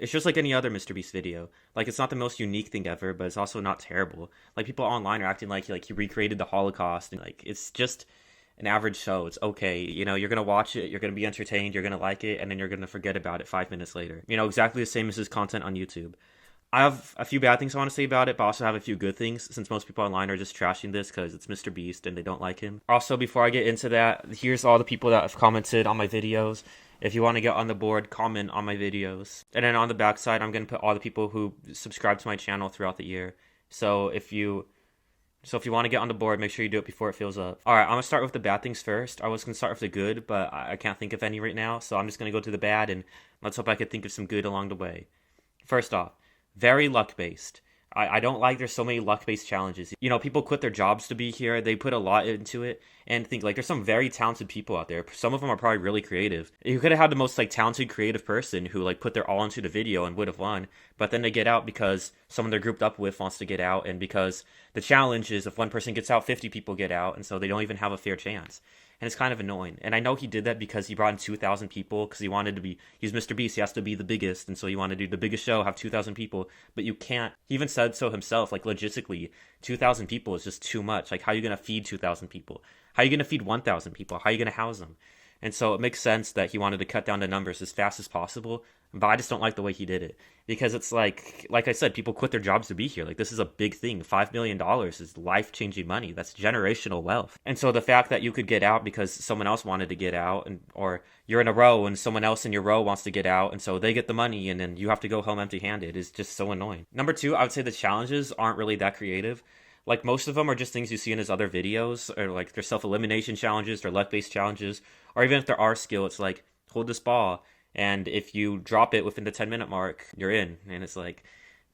It's just like any other MrBeast video. Like, it's not the most unique thing ever, but it's also not terrible. Like, people online are acting like he recreated the Holocaust, and like it's just an average show. It's okay. You're gonna watch it, you're gonna be entertained, you're gonna like it, and then you're gonna forget about it 5 minutes later. Exactly the same as his content on YouTube. I have a few bad things I want to say about it, but I also have a few good things since most people online are just trashing this because it's MrBeast and they don't like him. Also, before I get into that, here's all the people that have commented on my videos. If you want to get on the board, comment on my videos. And then on the backside, I'm going to put all the people who subscribe to my channel throughout the year. So if you want to get on the board, make sure you do it before it fills up. Alright, I'm going to start with the bad things first. I was going to start with the good, but I can't think of any right now. So I'm just going to go to the bad, and let's hope I can think of some good along the way. First off, very luck-based. I don't like there's so many luck-based challenges. People quit their jobs to be here. They put a lot into it, and think like there's some very talented people out there. Some of them are probably really creative. You could have had the most like talented creative person who like put their all into the video and would have won, but then they get out because someone they're grouped up with wants to get out, and because the challenge is if one person gets out, 50 people get out, and so they don't even have a fair chance. And it's kind of annoying. And I know he did that because he brought in 2,000 people because he's MrBeast, he has to be the biggest, and so he wanted to do the biggest show, have 2,000 people, but you can't. He even said so himself, like logistically, 2,000 people is just too much. Like, how are you going to feed 2,000 people? How are you going to feed 1,000 people? How are you going to house them? And so it makes sense that he wanted to cut down the numbers as fast as possible, but I just don't like the way he did it. Because it's like I said, people quit their jobs to be here. Like, this is a big thing. $5 million is life-changing money. That's generational wealth. And so the fact that you could get out because someone else wanted to get out, or you're in a row and someone else in your row wants to get out, and so they get the money and then you have to go home empty-handed is just so annoying. Number two, I would say the challenges aren't really that creative. Like, most of them are just things you see in his other videos, or like they're self-elimination challenges, they're luck-based challenges, or even if there are skill, it's like, hold this ball, and if you drop it within the 10-minute mark, you're in. And it's like,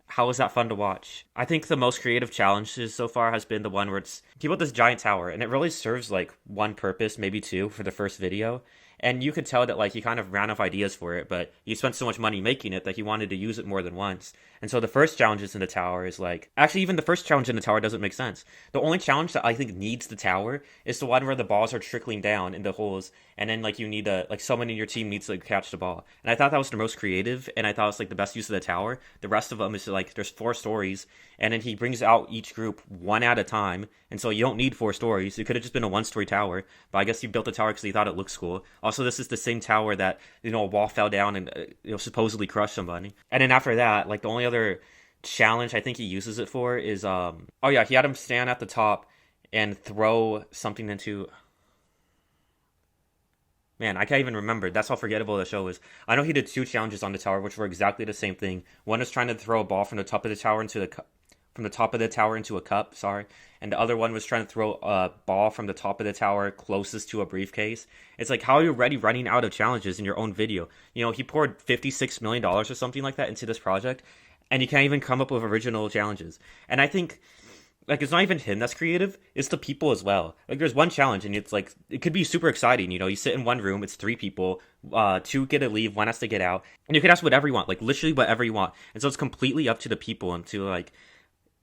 how is that fun to watch? I think the most creative challenges so far has been the one where he built this giant tower, and it really serves like one purpose, maybe two, for the first video. And you could tell that like he kind of ran out of ideas for it, but he spent so much money making it that he wanted to use it more than once. And so the first challenges in the tower is like, actually even the first challenge in the tower doesn't make sense. The only challenge that I think needs the tower is the one where the balls are trickling down into holes, and then like you need like someone in your team needs to like, catch the ball. And I thought that was the most creative, and I thought it was like the best use of the tower. The rest of them is like there's 4 stories, and then he brings out each group one at a time, and so you don't need 4 stories. It could have just been a 1-story tower, but I guess he built the tower because he thought it looked cool. Also, this is the same tower that a wall fell down and supposedly crushed somebody. And then after that, like the only other challenge I think he uses it for is oh yeah, he had him stand at the top and throw something into. Man, I can't even remember. That's how forgettable the show is. I know he did 2 challenges on the tower, which were exactly the same thing. One is trying to throw a ball from the top of the tower into a cup, sorry. And the other one was trying to throw a ball from the top of the tower closest to a briefcase. It's like, how are you already running out of challenges in your own video? He poured $56 million or something like that into this project, and you can't even come up with original challenges. And I think, like, it's not even him that's creative, it's the people as well. Like, there's one challenge, and it's like, it could be super exciting, you sit in one room, it's 3 people, 2 get to leave, 1 has to get out, and you can ask whatever you want, like, literally whatever you want. And so it's completely up to the people and to, like,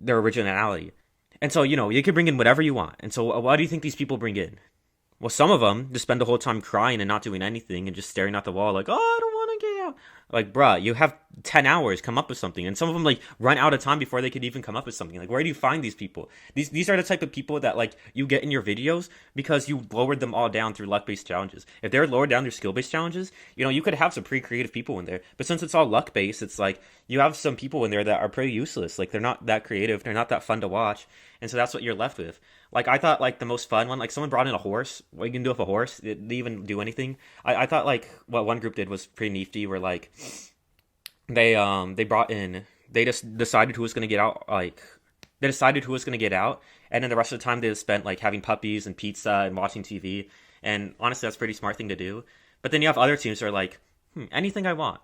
their originality. And so, you can bring in whatever you want. And so what do you think these people bring in? Well, some of them just spend the whole time crying and not doing anything and just staring at the wall like, oh, I don't want to get out. Like, bruh, you have 10 hours, come up with something. And some of them, like, run out of time before they could even come up with something. Like, where do you find these people? These are the type of people that, like, you get in your videos because you lowered them all down through luck-based challenges. If they're lowered down through skill-based challenges, you could have some pretty creative people in there. But since it's all luck-based, it's like, you have some people in there that are pretty useless. Like, they're not that creative, they're not that fun to watch. And so that's what you're left with. Like, I thought, like, the most fun one, like, someone brought in a horse. What you can do with a horse? It didn't even do anything. I thought, like, what one group did was pretty nifty, where, like, they brought in, they just decided who was going to get out, like, they decided who was going to get out, and then the rest of the time they just spent, like, having puppies and pizza and watching TV, and honestly, that's a pretty smart thing to do. But then you have other teams that are like, anything I want.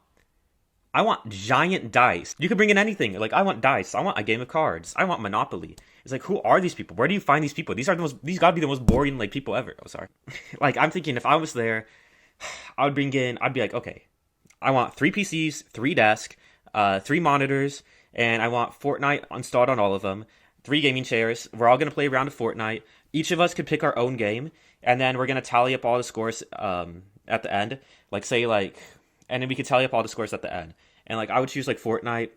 I want giant dice. You can bring in anything. Like, I want dice. I want a game of cards. I want Monopoly. It's like, who are these people? Where do you find these people? These gotta be the most boring, like, people ever. Oh, sorry. Like, I'm thinking if I was there, I'd be like, okay, I want 3 PCs, 3 desks, 3 monitors, and I want Fortnite installed on all of them, 3 gaming chairs. We're all gonna play a round of Fortnite. Each of us could pick our own game, and then we're gonna tally up all the scores at the end. Like, say, like, and then we could tally up all the scores at the end. And like I would choose like Fortnite.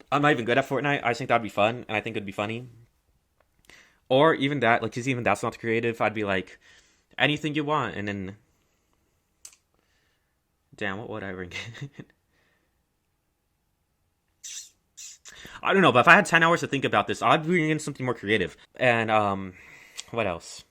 I'm not even good at Fortnite. I think that'd be fun, and I think it'd be funny. Or even that, like, cause even that's not creative. I'd be like, anything you want, and then, damn, what would I bring? I don't know, but if I had 10 hours to think about this, I'd bring in something more creative. And what else?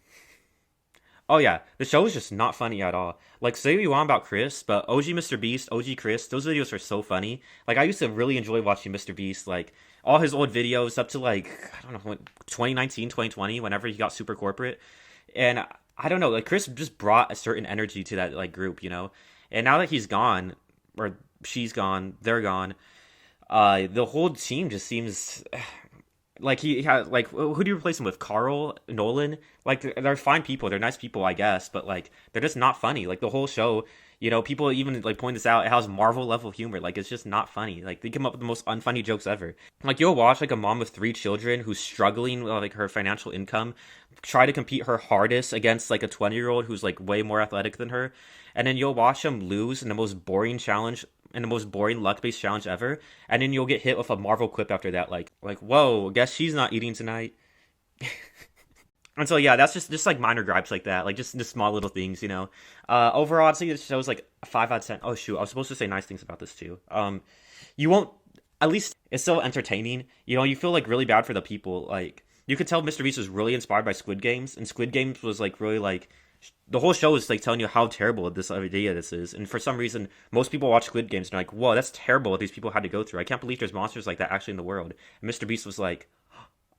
Oh yeah, the show is just not funny at all. Like, say what you want about Chris, but OG Mr. Beast, OG Chris, those videos are so funny. Like, I used to really enjoy watching Mr. Beast, like, all his old videos up to, like, I don't know, 2019, 2020, whenever he got super corporate. And I don't know, like, Chris just brought a certain energy to that, like, group, you know? And now that he's gone, or she's gone, they're gone, the whole team just seems like he had like who do you replace him with? Carl Nolan? Like they're fine people, they're nice people, I guess, but like they're just not funny. Like the whole show, you know, people even like point this out. It has Marvel level humor. Like it's just not funny. Like they come up with the most unfunny jokes ever. Like you'll watch like a mom with 3 children who's struggling with like her financial income, try to compete her hardest against like a 20-year-old who's like way more athletic than her, and then you'll watch them lose in the most boring challenge in the most boring luck-based challenge ever, and then you'll get hit with a Marvel quip after that, like whoa, guess she's not eating tonight. And so yeah, that's just like minor gripes like that, like just small little things, you know. Overall, I'd say this show's like a 5 out of 10. Oh shoot, I was supposed to say nice things about this too. You won't. At least it's still entertaining. You know, you feel like really bad for the people. Like you could tell Mr. Beast was really inspired by Squid Games, and Squid Games was like really like the whole show is like telling you how terrible this idea this is. And for some reason, most people watch Squid Games and are like, whoa, that's terrible what these people had to go through. I can't believe there's monsters like that actually in the world. And Mr. Beast was like,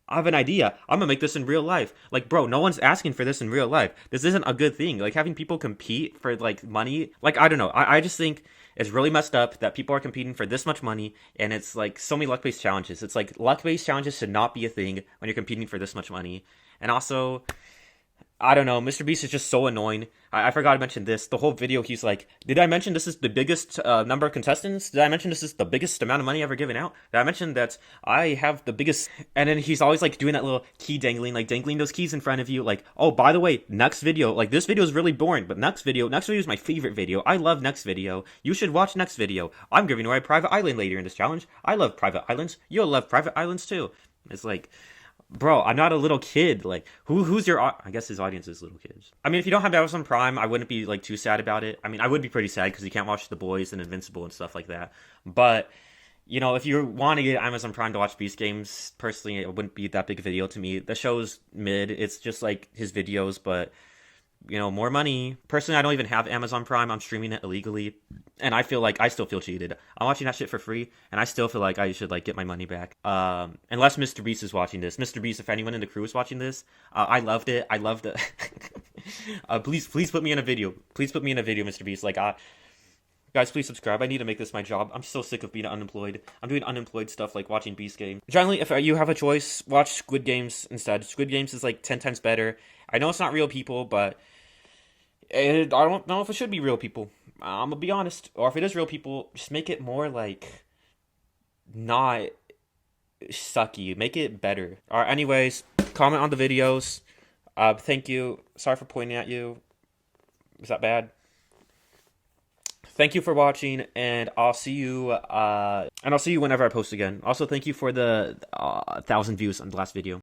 I have an idea. I'm gonna make this in real life. Like, bro, no one's asking for this in real life. This isn't a good thing. Like, having people compete for, like, money. Like, I don't know. I just think it's really messed up that people are competing for this much money, and it's, like, so many luck-based challenges. It's, like, luck-based challenges should not be a thing when you're competing for this much money. And also, I don't know. Mr. Beast is just so annoying. I forgot to mention this. The whole video, he's like, did I mention this is the biggest number of contestants? Did I mention this is the biggest amount of money ever given out? Did I mention that I have the biggest... And then he's always like doing that little key dangling, like dangling those keys in front of you. Like, oh, by the way, next video. Like, this video is really boring, but next video is my favorite video. I love next video. You should watch next video. I'm giving away a private island later in this challenge. I love private islands. You'll love private islands too. It's like... Bro, I'm not a little kid. Like, who's your... I guess his audience is little kids. I mean, if you don't have Amazon Prime, I wouldn't be, like, too sad about it. I mean, I would be pretty sad because you can't watch The Boys and Invincible and stuff like that. But, you know, if you want to get Amazon Prime to watch Beast Games, personally, it wouldn't be that big of a deal to me. The show's mid. It's just, like, his videos, but... You know, more money. Personally, I don't even have Amazon Prime. I'm streaming it illegally. And I feel like I still feel cheated. I'm watching that shit for free, and I still feel like I should, like, get my money back. Unless Mr. Beast is watching this. Mr. Beast, if anyone in the crew is watching this, I loved it. I loved it. Please put me in a video. Please put me in a video, Mr. Beast. Like, guys, please subscribe. I need to make this my job. I'm so sick of being unemployed. I'm doing unemployed stuff like watching Beast Game. Generally, if you have a choice, watch Squid Games instead. Squid Games is like 10 times better. I know it's not real people, but I don't know if it should be real people. I'm gonna be honest. Or if it is real people, just make it more like not sucky. Make it better. Alright, anyways, comment on the videos. Thank you. Sorry for pointing at you. Is that bad? Thank you for watching, and I'll see you. Whenever I post again. Also, thank you for the 1,000 views on the last video.